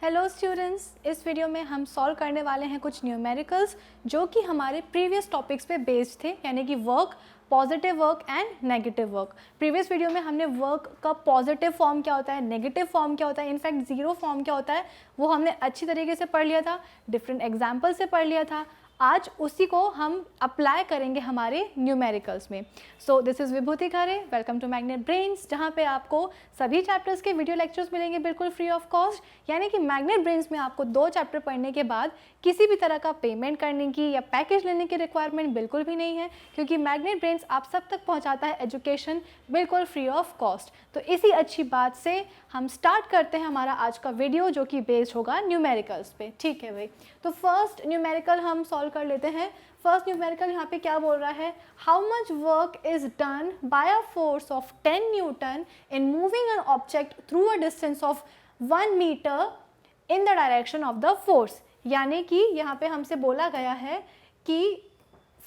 Hello students, इस video में हम सॉल्व करने वाले हैं कुछ न्यूमेरिकल्स जो कि हमारे प्रीवियस टॉपिक्स पे बेस्ड थे, यानी कि work, positive work and negative work. Previous video में हमने वर्क का पॉजिटिव फॉर्म क्या होता है, नेगेटिव फॉर्म क्या होता है, इनफैक्ट जीरो फॉर्म क्या होता है, वो हमने अच्छी तरीके से पढ़ लिया था, डिफरेंट एग्जाम्पल से पढ़ लिया था। आज उसी को हम अप्लाई करेंगे हमारे न्यूमेरिकल्स में। So this is Vibhuti Khare, welcome to Magnet Brains, जहाँ पे आपको सभी चैप्टर्स के वीडियो लेक्चर्स मिलेंगे बिल्कुल फ्री ऑफ कॉस्ट। यानी कि मैग्नेट ब्रेन्स में आपको 2 चैप्टर पढ़ने के बाद किसी भी तरह का पेमेंट करने की या पैकेज लेने की रिक्वायरमेंट बिल्कुल भी नहीं है, क्योंकि मैग्नेट ब्रेन्स आप सब तक पहुँचाता है एजुकेशन बिल्कुल फ्री ऑफ कॉस्ट। तो इसी अच्छी बात से हम स्टार्ट करते हैं हमारा आज का वीडियो, जो कि बेस्ड होगा न्यूमेरिकल्स पे। ठीक है भाई, तो फर्स्ट न्यूमेरिकल हम सॉल्व कर लेते हैं। फर्स्ट न्यूमेरिकल यहाँ पे क्या बोल रहा है, how much work is done by a force of 10 newton in moving an object through a distance of 1 metre in the direction of the force. यानी कि यहाँ पे हमसे बोला गया है कि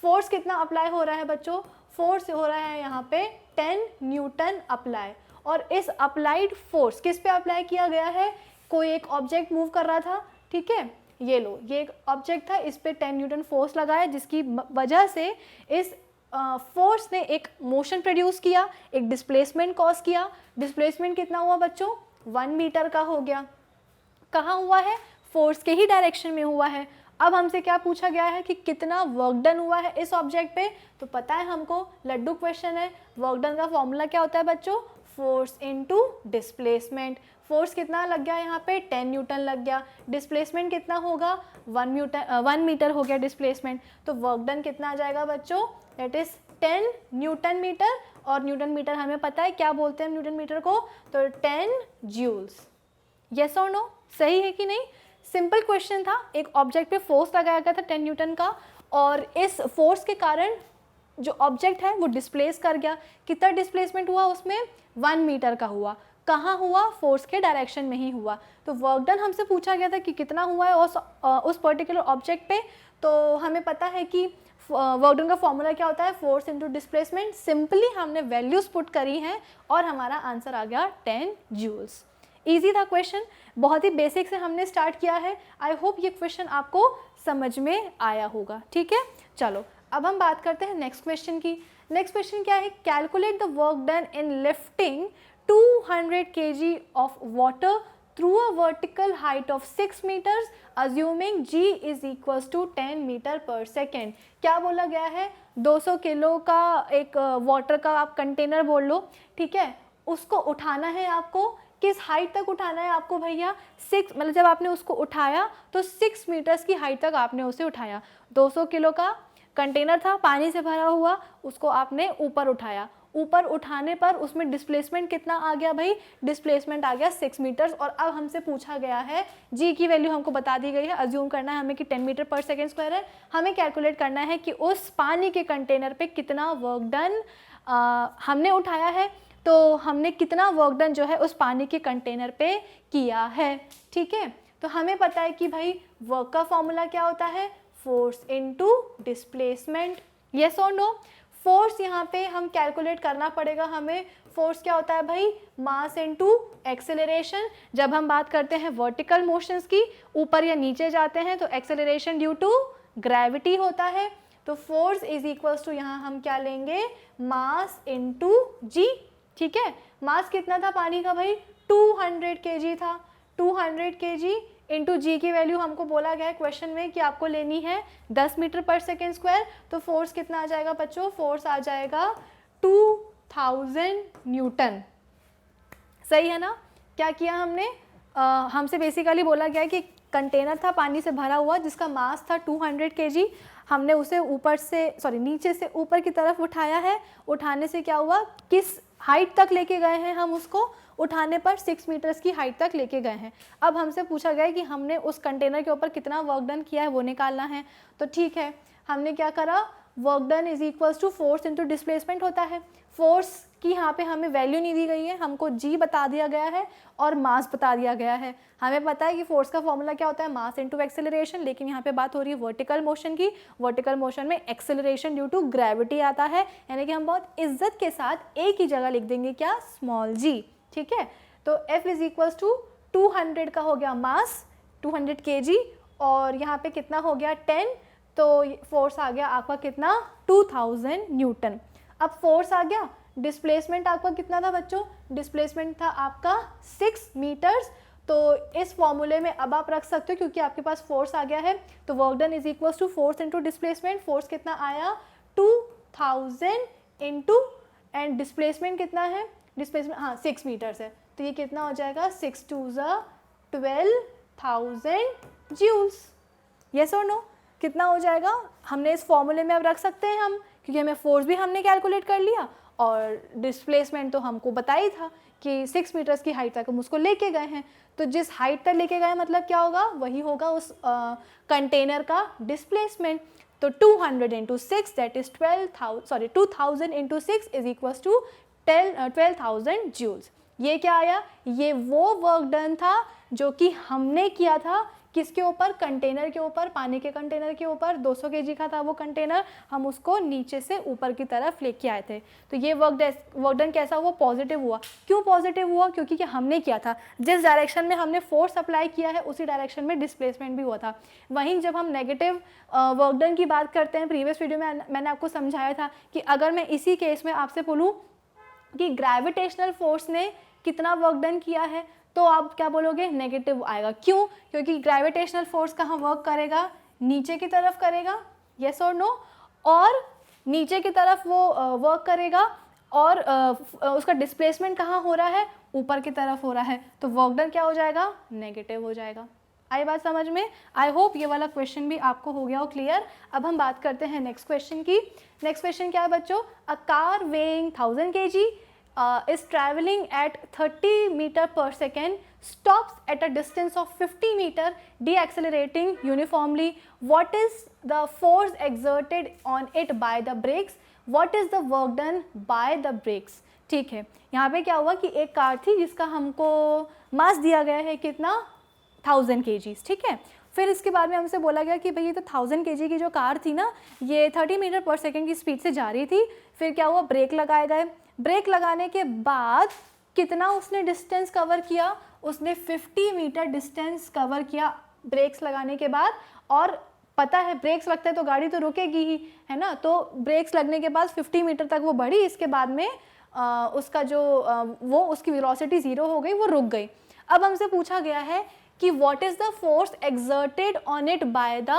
फोर्स कितना अप्लाई हो रहा है बच्चों, फोर्स हो रहा है यहाँ पे 10 न्यूटन अप्लाई। और इस अप्लाइड फोर्स किस पे अप्लाई किया गया है, कोई एक ऑब्जेक्ट मूव कर रहा था, ठीक है, ये लो, ये एक ऑब्जेक्ट था, इस पे 10 न्यूटन फोर्स लगाया, जिसकी वजह से इस फोर्स ने एक मोशन प्रोड्यूस किया, एक डिस्प्लेसमेंट कॉज किया। डिस्प्लेसमेंट कितना हुआ बच्चों, 1 मीटर का हो गया। कहाँ हुआ है, फोर्स के ही डायरेक्शन में हुआ है। अब हमसे क्या पूछा गया है कि कितना वर्क डन हुआ है इस ऑब्जेक्ट पे, तो पता है हमको, लड्डू क्वेश्चन है। वर्क डन का फॉर्मूला क्या होता है बच्चों, फोर्स इनटू डिस्प्लेसमेंट। फोर्स कितना लग गया यहाँ पे, 10 न्यूटन लग गया। डिस्प्लेसमेंट कितना होगा, 1 मीटर हो गया डिस्प्लेसमेंट। तो वर्क डन कितना आ जाएगा बच्चों, दैट इज 10 न्यूटन मीटर। और न्यूटन मीटर हमें पता है क्या बोलते हैं न्यूटन मीटर को, तो 10 जूल्स। यस और नो, सही है कि नहीं। सिंपल क्वेश्चन था, एक ऑब्जेक्ट पे फोर्स लगाया गया था 10 न्यूटन का, और इस फोर्स के कारण जो ऑब्जेक्ट है वो डिस्प्लेस कर गया। कितना डिस्प्लेसमेंट हुआ उसमें, 1 मीटर का हुआ। कहाँ हुआ, फोर्स के डायरेक्शन में ही हुआ। तो वर्क डन हमसे पूछा गया था कि कितना हुआ है उस पर्टिकुलर ऑब्जेक्ट पे। तो हमें पता है कि वर्क डन का फॉर्मूला क्या होता है, फोर्स इनटू डिस्प्लेसमेंट। सिंपली हमने वैल्यूज पुट करी हैं और हमारा आंसर आ गया 10 जूल्स। ईजी था क्वेश्चन, बहुत ही बेसिक से हमने स्टार्ट किया है। आई होप ये क्वेश्चन आपको समझ में आया होगा। ठीक है, चलो अब हम बात करते हैं नेक्स्ट क्वेश्चन की। नेक्स्ट क्वेश्चन क्या है, calculate the work done in lifting 200 kg of water through a vertical height of 6 metres assuming g is equals to 10 metre पर सेकेंड। क्या बोला गया है, 200 किलो का एक वाटर का आप कंटेनर बोल लो, ठीक है, उसको उठाना है आपको। किस हाइट तक उठाना है आपको भैया, 6, मतलब जब आपने उसको उठाया तो 6 मीटर्स की हाइट तक आपने उसे उठाया। 200 किलो का कंटेनर था, पानी से भरा हुआ, उसको आपने ऊपर उठाया। ऊपर उठाने पर उसमें डिस्प्लेसमेंट कितना आ गया भाई, डिस्प्लेसमेंट आ गया 6 मीटर्स। और अब हमसे पूछा गया है, जी की वैल्यू हमको बता दी गई है, अज्यूम करना है हमें कि 10 मीटर पर सेकेंड स्क्वायर है। हमें कैलकुलेट करना है कि उस पानी के कंटेनर पे कितना वर्क डन हमने उठाया है, तो हमने कितना वर्क डन जो है उस पानी के कंटेनर पे किया है। ठीक है, तो हमें पता है कि भाई वर्क का फॉर्मूला क्या होता है, फोर्स इनटू डिस्प्लेसमेंट। यस और नो, फोर्स यहाँ पे हम कैलकुलेट करना पड़ेगा हमें। फोर्स क्या होता है भाई, मास इनटू एक्सेलरेशन। जब हम बात करते हैं वर्टिकल मोशंस की, ऊपर या नीचे जाते हैं, तो एक्सेलरेशन ड्यू टू ग्रेविटी होता है। तो फोर्स इज इक्वल्स टू, यहाँ हम क्या लेंगे, मास इनटू जी। ठीक है, मास कितना था पानी का भाई, 200 kg था। 200 kg इंटू जी की वैल्यू हमको बोला गया है क्वेश्चन में कि आपको लेनी है 10 मीटर पर सेकेंड स्क्वायर। तो फोर्स कितना आ जाएगा बच्चों, फोर्स आ जाएगा 2000 न्यूटन। सही है ना। क्या किया हमने, हमसे बेसिकली बोला गया है कि कंटेनर था पानी से भरा हुआ जिसका मास था 200 kg। हमने उसे ऊपर से, सॉरी, नीचे से ऊपर की तरफ उठाया है। उठाने से क्या हुआ, किस हाइट तक लेके गए हैं हम उसको, उठाने पर 6 मीटर्स की हाइट तक लेके गए हैं। अब हमसे पूछा गया है कि हमने उस कंटेनर के ऊपर कितना वर्क डन किया है वो निकालना है। तो ठीक है, हमने क्या करा, work done is equals to force into displacement होता है। फोर्स की यहाँ पे हमें वैल्यू नहीं दी गई है, हमको जी बता दिया गया है और मास बता दिया गया है। हमें पता है कि फोर्स का फॉर्मूला क्या होता है, मास इनटू एक्सेलरेशन, लेकिन यहाँ पे बात हो रही है वर्टिकल मोशन की। वर्टिकल मोशन में एक्सेलरेशन ड्यू टू ग्रेविटी आता है, यानी कि हम बहुत इज्जत के साथ एक ही जगह लिख देंगे क्या, स्मॉल जी। ठीक है, तो F इज इक्वल्स टू 200 का हो गया मास 200 kg और यहाँ पे कितना हो गया 10, तो फोर्स आ गया आपका कितना 2000 न्यूटन। अब फोर्स आ गया, डिस्प्लेसमेंट आपका कितना था बच्चों, डिस्प्लेसमेंट था आपका 6 मीटर्स। तो इस फॉर्मूले में अब आप रख सकते हो क्योंकि आपके पास फोर्स आ गया है, तो work done is equal to force into displacement. Force कितना आया 2000 इंटू एंड डिस्प्लेसमेंट कितना है, डिस्प्लेसमेंट हाँ 6 मीटर्स है, तो ये कितना हो जाएगा 6 2 12,000 जूल्स। यस और नो, कितना हो जाएगा, हमने इस फॉर्मूले में अब रख सकते हैं हम, क्योंकि हमें फोर्स भी हमने कैलकुलेट कर लिया और डिस्प्लेसमेंट तो हमको बता ही था कि 6 मीटर्स की हाइट तक हम उसको लेके गए हैं, तो जिस हाइट तक लेके गए मतलब क्या होगा, वही होगा उस कंटेनर का डिस्प्लेसमेंट। तो 200 into 6 that is 2000 into 6 is equals to 12,000 joules. ये क्या आया, ये वो वर्क डन था जो कि हमने किया था किसके ऊपर, कंटेनर के ऊपर, पानी के कंटेनर के ऊपर। 200 kg का था वो कंटेनर, हम उसको नीचे से ऊपर की तरफ लेके आए थे। तो ये वर्क डन कैसा हुआ, पॉजिटिव हुआ। क्यों पॉजिटिव हुआ, क्योंकि हमने किया था, जिस डायरेक्शन में हमने फोर्स अप्लाई किया है उसी डायरेक्शन में डिस्प्लेसमेंट भी हुआ था। वहीं जब हम नेगेटिव वर्क डन की बात करते हैं, प्रीवियस वीडियो में मैंने आपको समझाया था कि अगर मैं इसी केस में आपसे बोलूँ कि ग्रेविटेशनल फोर्स ने कितना वर्क डन किया है, तो आप क्या बोलोगे, नेगेटिव आएगा। क्यों, क्योंकि ग्रेविटेशनल फोर्स कहाँ वर्क करेगा, नीचे की तरफ करेगा, यस और नो, और नीचे की तरफ वो वर्क करेगा और उसका डिस्प्लेसमेंट कहाँ हो रहा है, ऊपर की तरफ हो रहा है, तो वर्क डन क्या हो जाएगा, नेगेटिव हो जाएगा। आई बात समझ में, आई होप ये वाला क्वेश्चन भी आपको हो गया हो क्लियर। अब हम बात करते हैं नेक्स्ट क्वेश्चन की। नेक्स्ट क्वेश्चन क्या है बच्चों, a car weighing 1000 kg is traveling at 30 meter per second, stops at a distance of 50 meter, deaccelerating uniformly. What is the force exerted on it by the brakes? What is the work done by the brakes? ठीक है, यहाँ पे क्या हुआ कि एक car थी जिसका हमको मास दिया गया है कितना 1000 kg, ठीक है। फिर इसके बाद में हमसे बोला गया कि भाई ये तो 1000 kg की जो कार थी ना, ये 30 मीटर पर सेकेंड की स्पीड से जा रही थी। फिर क्या हुआ, ब्रेक लगाए गए, ब्रेक लगाने के बाद कितना उसने डिस्टेंस कवर किया, उसने 50 मीटर डिस्टेंस कवर किया ब्रेक्स लगाने के बाद। और पता है ब्रेक्स लगता है तो गाड़ी तो रुकेगी ही, है ना, तो ब्रेक्स लगने के बाद 50 मीटर तक वो बढ़ी। इसके बाद में उसका जो वो उसकी वेलोसिटी 0 हो गई, वो रुक गई। अब हमसे पूछा गया है कि what is the force exerted on it by the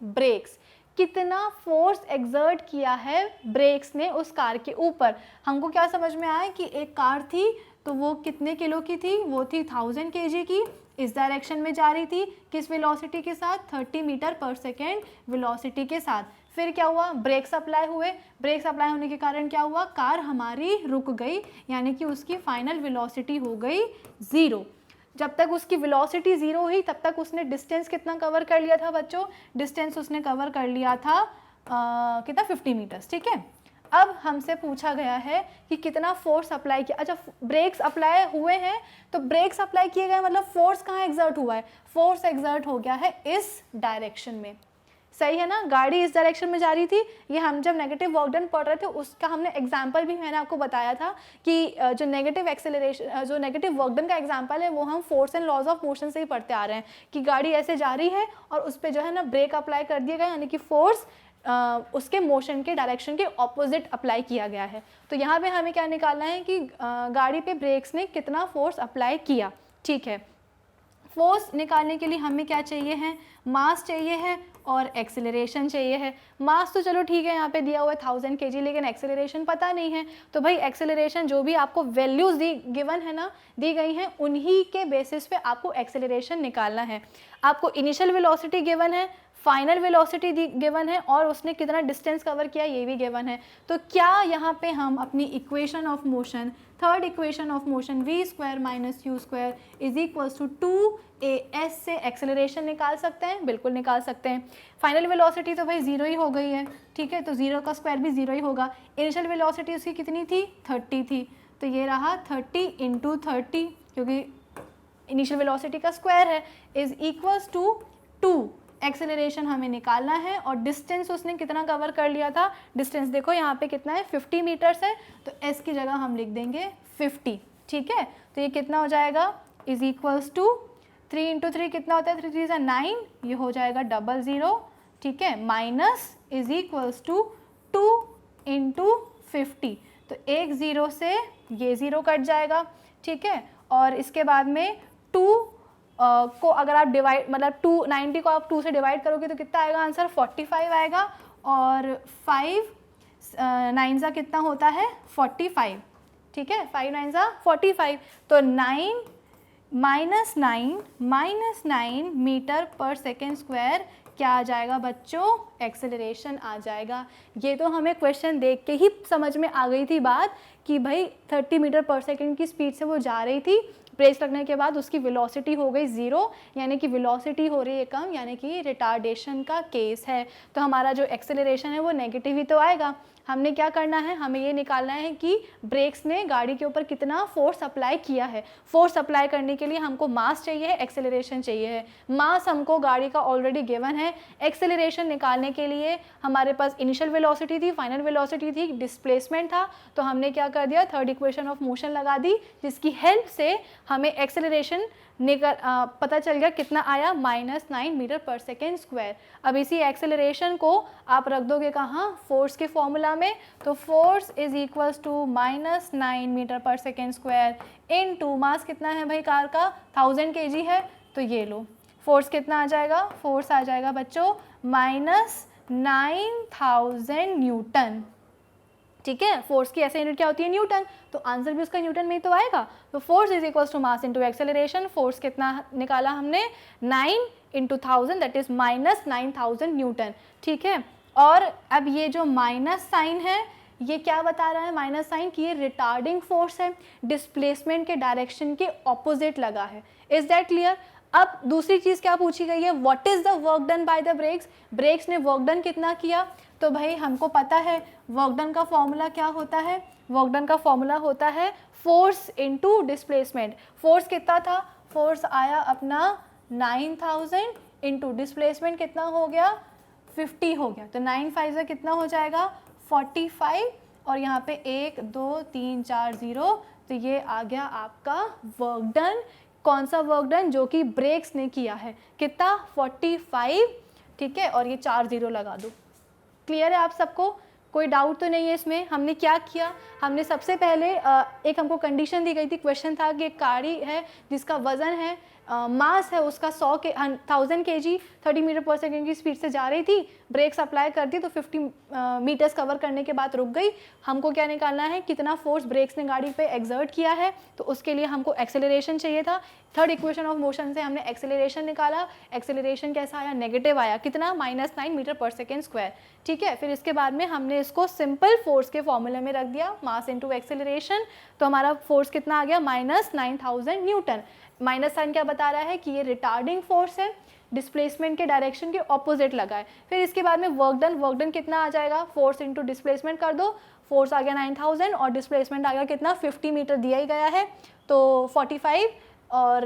brakes, कितना फोर्स एक्सर्ट किया है ब्रेक्स ने उस कार के ऊपर। हमको क्या समझ में आया कि एक कार थी तो वो कितने किलो की थी, वो थी 1000 kg की, इस डायरेक्शन में जा रही थी, किस वेलोसिटी के साथ, 30 मीटर पर सेकेंड वेलोसिटी के साथ। फिर क्या हुआ, ब्रेक्स अप्लाई हुए, ब्रेक्स अप्लाई होने के कारण क्या हुआ, कार हमारी रुक गई, यानी कि उसकी फाइनल वेलोसिटी हो गई 0। जब तक उसकी वेलोसिटी 0 हुई तब तक उसने डिस्टेंस कितना कवर कर लिया था बच्चों, डिस्टेंस उसने कवर कर लिया था कितना 50 मीटर्स, ठीक है। अब हमसे पूछा गया है कि कितना फोर्स अप्लाई किया। अच्छा, ब्रेक्स अप्लाई हुए हैं, तो ब्रेक्स अप्लाई किए गए मतलब फोर्स कहाँ एक्सर्ट हुआ है, फोर्स एक्सर्ट हो गया है इस डायरेक्शन में, सही है ना। गाड़ी इस डायरेक्शन में जा रही थी, ये हम जब नेगेटिव वर्क डन पढ़ रहे थे उसका हमने एग्जांपल भी मैंने आपको बताया था कि जो नेगेटिव एक्सेलरेशन, जो नेगेटिव वर्क डन का एग्जांपल है वो हम force and laws of motion से ही पढ़ते आ रहे हैं कि गाड़ी ऐसे जा रही है और उस पर जो है ना ब्रेक अप्लाई कर दिया गया, यानी कि फोर्स उसके मोशन के डायरेक्शन के ऑपोजिट अप्लाई किया गया है। तो यहाँ पे हमें क्या निकालना है कि गाड़ी पे ब्रेक्स ने कितना फोर्स अप्लाई किया, ठीक है। फोर्स निकालने के लिए हमें क्या चाहिए है, मास चाहिए है और एक्सेलरेशन चाहिए है। मास तो चलो ठीक है यहाँ पे दिया हुआ है 1000 kg, लेकिन एक्सेलरेशन पता नहीं है। तो भाई एक्सेलरेशन जो भी आपको वैल्यूज गिवन है ना, दी गई हैं, उन्हीं के बेसिस पे आपको एक्सेलरेशन निकालना है। आपको इनिशियल वेलोसिटी गिवन है, फाइनल वेलोसिटी गिवन है और उसने कितना डिस्टेंस कवर किया ये भी गिवन है। तो क्या यहाँ पे हम अपनी equation of motion, third equation of motion v² - u² is equals to 2as से एक्सेलरेशन निकाल सकते हैं, बिल्कुल निकाल सकते हैं। फाइनल वेलोसिटी तो भाई 0 ही हो गई है, ठीक है, तो 0 का स्क्वायर भी 0 ही होगा। इनिशियल वेलोसिटी उसकी कितनी थी, 30 थी, तो ये रहा 30 × 30, क्योंकि इनिशियल वेलोसिटी का स्क्वायर है, इज इक्वल्स टू 2। एक्सेलरेशन हमें निकालना है और डिस्टेंस उसने कितना कवर कर लिया था, डिस्टेंस देखो यहाँ पे कितना है, 50 मीटर्स है, तो s की जगह हम लिख देंगे 50, ठीक है। तो ये कितना हो जाएगा, इज इक्वल्स टू 3 इंटू 3 कितना होता है, 3 3 9, ये हो जाएगा 00, ठीक है, minus is equals to 2 into 50, तो एक 0 से ये 0 कट जाएगा, ठीक है, और इसके बाद में 2 को अगर आप डिवाइड मतलब 290 को आप 2 से डिवाइड करोगे तो कितना आएगा आंसर, 45 आएगा, और 5 9 सा कितना होता है 45, ठीक है, 5 9 सा 45, तो 9 -9 मीटर पर सेकेंड स्क्वायर क्या आ जाएगा बच्चों, एक्सेलरेशन आ जाएगा। ये तो हमें क्वेश्चन देख के ही समझ में आ गई थी बात कि भाई 30 मीटर पर सेकेंड की स्पीड से वो जा रही थी, ब्रेक लगने के बाद उसकी वेलोसिटी हो गई 0, यानी कि वेलोसिटी हो रही है कम, यानी कि रिटार्डेशन का केस है। तो हमारा जो एक्सेलरेशन है वो नेगेटिव ही तो आएगा। हमने क्या करना है, हमें ये निकालना है कि ब्रेक्स ने गाड़ी के ऊपर कितना फोर्स अप्लाई किया है। फोर्स अप्लाई करने के लिए हमको मास चाहिए है, एक्सेलरेशन चाहिए है। मास हमको गाड़ी का ऑलरेडी गिवन है। एक्सेलरेशन निकालने के लिए हमारे पास इनिशियल वेलोसिटी थी, फाइनल वेलोसिटी थी, डिस्प्लेसमेंट था, तो हमने क्या कर दिया, थर्ड इक्वेशन ऑफ मोशन लगा दी, जिसकी हेल्प से हमें एक्सेलरेशन पता चल गया कितना आया, -9 मीटर पर सेकेंड स्क्वायर। अब इसी एक्सेलरेशन को आप रख दोगे कहाँ, फोर्स के फॉर्मूला में, तो force is equals to -9 metre पर second square into mass कितना है भाई कार का, 1000 kg है, तो ये लो फोर्स कितना आ जाएगा, फोर्स आ जाएगा बच्चों -9000 न्यूटन, ठीक है। फोर्स की ऐसे यूनिट क्या होती है, न्यूटन, तो आंसर भी उसका न्यूटन में ही तो आएगा। तो force is equals to mass into acceleration, force कितना निकाला हमने 9 इंटू 1000 दैट इज -9000 न्यूटन, ठीक है। और अब ये जो माइनस साइन है ये क्या बता रहा है, माइनस साइन, कि ये रिटार्डिंग फोर्स है, डिस्प्लेसमेंट के डायरेक्शन के ऑपोजिट लगा है। Is that clear. अब दूसरी चीज़ क्या पूछी गई है, what is the work done by the brakes, brakes ने वर्क डन कितना किया, तो भाई हमको पता है वर्क डन का फॉर्मूला क्या होता है, वर्क डन का फॉर्मूला होता है फोर्स इनटू डिस्प्लेसमेंट। फोर्स कितना था, फोर्स आया अपना 9000 इनटू डिस्प्लेसमेंट कितना हो गया 50 हो गया, तो 9 5 से कितना हो जाएगा 45, और यहाँ पे 1 2 3 4 0, तो ये आ गया आपका वर्क डन। कौन सा वर्क डन, जो कि ब्रेक्स ने किया है, कितना 45, ठीक है, और ये 4 0 लगा दो। क्लियर है आप सबको, कोई डाउट तो नहीं है इसमें। हमने क्या किया, हमने सबसे पहले एक हमको कंडीशन दी गई थी, क्वेश्चन था कि एक गाड़ी है जिसका वजन है मास है उसका 1000 kg, 30 मीटर पर सेकेंड की स्पीड से जा रही थी, ब्रेक्स अप्लाई कर दी तो 50 मीटर्स कवर करने के बाद रुक गई। हमको क्या निकालना है, कितना फोर्स ब्रेक्स ने गाड़ी पे एक्सर्ट किया है, तो उसके लिए हमको एक्सेलरेशन चाहिए था। थर्ड इक्वेशन ऑफ मोशन से हमने एक्सेलरेशन निकाला, एक्सेलरेशन कैसा आया, नेगेटिव आया, कितना -9 मीटर पर सेकेंड स्क्वायर, ठीक है। फिर इसके बाद में हमने इसको सिंपल फोर्स के फॉर्मूले में रख दिया, मास इनटू एक्सेलरेशन, तो हमारा फोर्स कितना आ गया -9000 न्यूटन। माइनस साइन क्या बता रहा है कि ये रिटार्डिंग फोर्स है, डिस्प्लेसमेंट के डायरेक्शन के ऑपोजिट लगा है। फिर इसके बाद में वर्क डन कितना आ जाएगा, फोर्स इनटू डिस्प्लेसमेंट कर दो, फोर्स आ गया 9000 और डिस्प्लेसमेंट आ गया कितना 50 मीटर दिया ही गया है, तो 45 और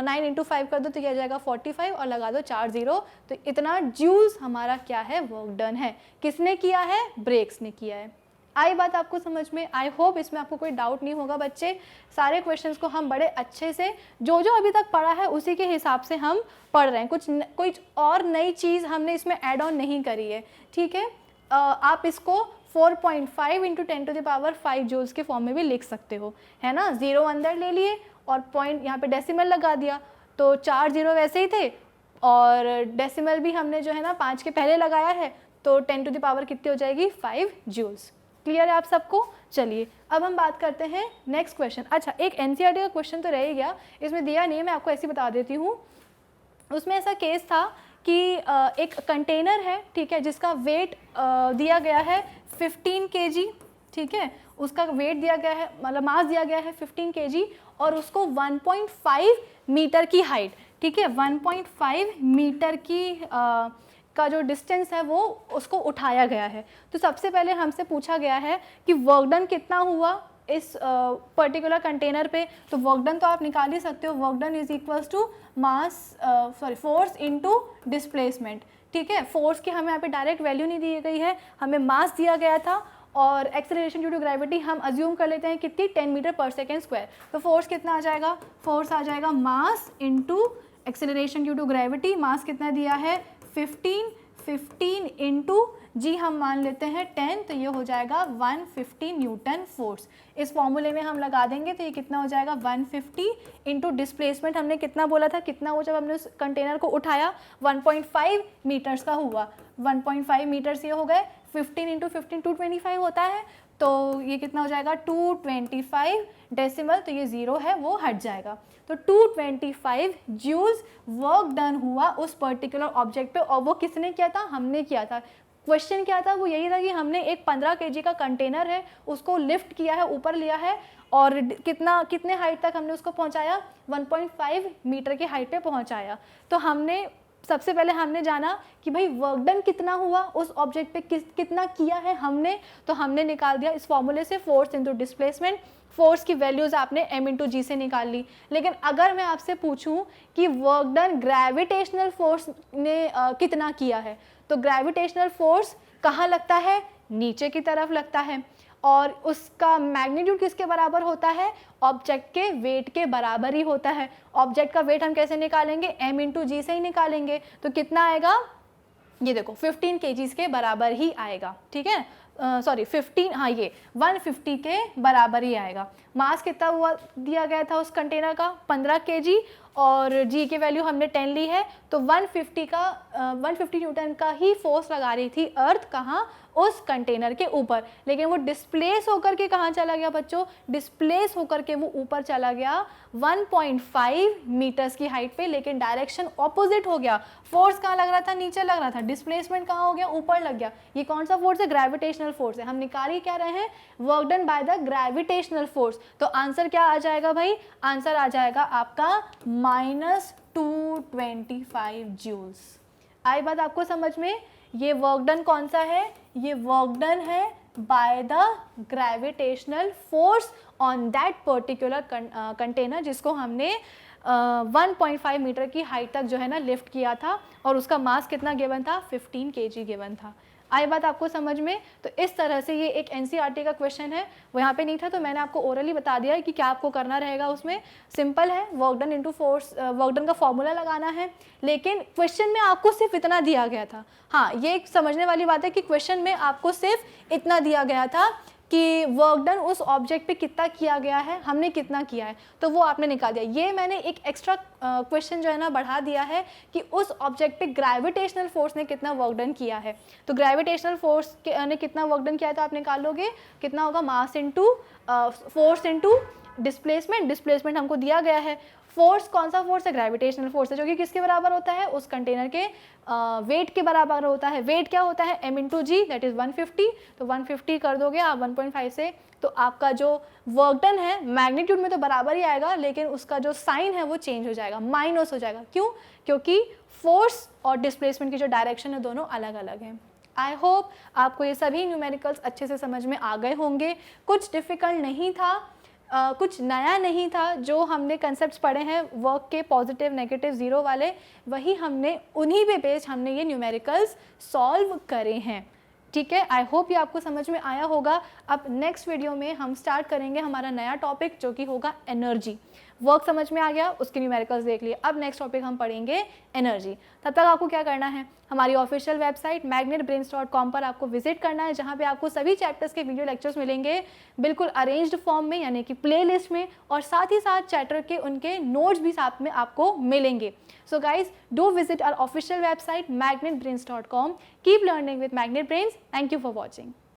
9 इंटू 5 कर दो तो क्या जाएगा 45 और लगा दो 4 0, तो इतना जूल्स हमारा क्या है, वर्क डन है। किसने किया है, ब्रेक्स ने किया है। आई बात आपको समझ में, आई होप इसमें आपको कोई डाउट नहीं होगा बच्चे। सारे क्वेश्चंस को हम बड़े अच्छे से जो अभी तक पढ़ा है उसी के हिसाब से हम पढ़ रहे हैं, कुछ और नई चीज़ हमने इसमें ऐड ऑन नहीं करी है, ठीक है। आप इसको 4.5 इंटू 10⁵ जूल्स के फॉर्म में भी लिख सकते हो, है ना। 0 अंदर ले लिए और पॉइंट यहाँ पे डेसिमल लगा दिया, तो 4 0 वैसे ही थे और डेसिमल भी हमने जो है ना 5 के पहले लगाया है, तो 10⁻ कितनी हो जाएगी 5 जूल्स। क्लियर है आप सबको। चलिए अब हम बात करते हैं नेक्स्ट क्वेश्चन। अच्छा, एक एनसीईआरटी का क्वेश्चन तो रह ही गया, इसमें दिया नहीं है, मैं आपको ऐसे बता देती हूँ। उसमें ऐसा केस था कि एक कंटेनर है, ठीक है, जिसका वेट दिया गया है 15 kg, ठीक है, उसका वेट दिया गया है, मतलब मास दिया गया है 15 kg और उसको 1.5 मीटर की हाइट, ठीक है, 1.5 मीटर की का जो डिस्टेंस है वो उसको उठाया गया है। तो सबसे पहले हमसे पूछा गया है कि वर्क डन कितना हुआ इस पर्टिकुलर कंटेनर पे। तो वर्क डन तो आप निकाल ही सकते हो, work done is equals to force into displacement, ठीक है। फोर्स की हमें यहाँ पे डायरेक्ट वैल्यू नहीं दी गई है, हमें मास दिया गया था और एक्सेलरेशन ड्यू टू ग्रेविटी हम अज्यूम कर लेते हैं कितनी 10 मीटर पर सेकेंड स्क्वायर। तो फोर्स कितना आ जाएगा, फोर्स आ जाएगा mass into acceleration due to gravity. Mass कितना दिया है 15 इंटू जी हम मान लेते हैं 10, तो ये हो जाएगा 150 न्यूटन फोर्स। इस फॉर्मूले में हम लगा देंगे तो ये कितना हो जाएगा 150 इंटू डिस्प्लेसमेंट हमने कितना बोला था, कितना वो जब हमने उस कंटेनर को उठाया 1.5 मीटर्स का हुआ, 1.5 मीटर्स ये हो गए, 15 इंटू 15 225 होता है, तो ये कितना हो जाएगा 225 डेसिमल, तो ये ज़ीरो है वो हट जाएगा। तो 225 जूल्स वर्क डन हुआ उस पर्टिकुलर ऑब्जेक्ट पे, और वो किसने किया था, हमने किया था। क्वेश्चन क्या था, वो यही था कि हमने एक 15 kg का कंटेनर है उसको लिफ्ट किया है, ऊपर लिया है, और कितने हाइट तक हमने उसको पहुंचाया, 1.5 मीटर की हाइट पे पहुंचाया। तो हमने सबसे पहले हमने जाना कि भाई वर्क डन कितना हुआ उस ऑब्जेक्ट पे, कितना किया है हमने, तो हमने निकाल दिया इस फॉर्मूले से फोर्स इंटू डिस्प्लेसमेंट। फोर्स की वैल्यूज़ आपने m इंटू जी से निकाल ली। लेकिन अगर मैं आपसे पूछूं कि वर्क डन ग्रेविटेशनल फोर्स ने कितना किया है, तो ग्रेविटेशनल फोर्स कहाँ लगता है, नीचे की तरफ लगता है, और उसका मैग्नीट्यूड किसके बराबर होता है, ऑब्जेक्ट के वेट के बराबर ही होता है। ऑब्जेक्ट का वेट हम कैसे निकालेंगे, m इंटू जी से ही निकालेंगे। तो कितना आएगा, ये देखो 15 kgs के बराबर ही आएगा, ठीक है, सॉरी 15, हाँ ये 150 के बराबर ही आएगा। मास कितना हुआ दिया गया था उस कंटेनर का 15 kg, और जी की वैल्यू हमने 10 ली है, तो 150 न्यूटन का ही फोर्स लगा रही थी अर्थ, कहाँ, उस कंटेनर के ऊपर। लेकिन वो डिस्प्लेस होकर के कहाँ चला गया बच्चों, डिस्प्लेस होकर के वो ऊपर चला गया 1.5 मीटर्स की हाइट पे, लेकिन डायरेक्शन ऑपोजिट हो गया। फोर्स कहाँ लग रहा था, नीचे लग रहा था, डिस्प्लेसमेंट कहाँ हो गया, ऊपर लग गया। ये कौन सा फोर्स है, ग्रेविटेशनल फोर्स है। हम निकाल ही क्या रहे हैं, work done by the gravitational force. तो आंसर क्या आ जाएगा भाई, आंसर आ जाएगा आपका -225 जूल्स। आई बात आपको समझ में। ये वर्क डन कौन सा है, ये वर्क डन है by the gravitational force on that particular container, जिसको हमने 1.5 मीटर की हाइट तक जो है ना लिफ्ट किया था, और उसका मास कितना गिवन था, 15 kg गिवन था। आई बात आपको समझ में। तो इस तरह से ये एक एनसीईआरटी का क्वेश्चन है, वो यहाँ पे नहीं था तो मैंने आपको ओरली बता दिया है कि क्या आपको करना रहेगा। उसमें सिंपल है, work done into force, work done का फॉर्मूला लगाना है। लेकिन क्वेश्चन में आपको सिर्फ इतना दिया गया था। हाँ, ये एक समझने वाली बात है कि क्वेश्चन में आपको सिर्फ इतना दिया गया था कि वर्क डन उस ऑब्जेक्ट पे कितना किया गया है, हमने कितना किया है, तो वो आपने निकाल दिया। ये मैंने एक एक्स्ट्रा क्वेश्चन जो है ना बढ़ा दिया है कि उस ऑब्जेक्ट पे ग्रेविटेशनल फोर्स ने कितना वर्क डन किया है। तो ग्रेविटेशनल फोर्स ने कितना वर्क डन किया है, तो आप निकाल लोगे कितना होगा, mass into force into displacement. Displacement हमको दिया गया है। फोर्स कौन सा फोर्स है, ग्रेविटेशनल फोर्स है, जो कि किसके बराबर होता है, उस कंटेनर के वेट के बराबर होता है। वेट क्या होता है, m into g, that is 150। तो 150 कर दोगे आप 1.5 से, तो आपका जो वर्क डन है मैग्नीट्यूड में तो बराबर ही आएगा, लेकिन उसका जो साइन है वो चेंज हो जाएगा, माइनस हो जाएगा। क्यों, क्योंकि फोर्स और डिस्प्लेसमेंट की जो डायरेक्शन है दोनों अलग अलग हैं। आई होप आपको ये सभी न्यूमेरिकल्स अच्छे से समझ में आ गए होंगे। कुछ डिफ़िकल्ट नहीं था, कुछ नया नहीं था। जो हमने कंसेप्ट्स पढ़े हैं वर्क के पॉजिटिव नेगेटिव ज़ीरो वाले, वही हमने उन्हीं पे बेस्ड हमने ये न्यूमेरिकल्स सॉल्व करे हैं। ठीक है, आई होप ये आपको समझ में आया होगा। अब नेक्स्ट वीडियो में हम स्टार्ट करेंगे हमारा नया टॉपिक, जो कि होगा एनर्जी। वर्क समझ में आ गया, उसके न्यूमेरिकल्स देख लिए। अब नेक्स्ट टॉपिक हम पढ़ेंगे एनर्जी। तब तक आपको क्या करना है, हमारी ऑफिशियल वेबसाइट magnetbrains.com पर आपको विजिट करना है, जहाँ पे आपको सभी चैप्टर्स के वीडियो लेक्चर्स मिलेंगे बिल्कुल अरेंज्ड फॉर्म में, यानी कि प्लेलिस्ट में, और साथ ही साथ चैप्टर के उनके नोट्स भी साथ में आपको मिलेंगे। So guys, do visit our official website magnetbrains.com. Keep learning with Magnet Brains. Thank you for watching.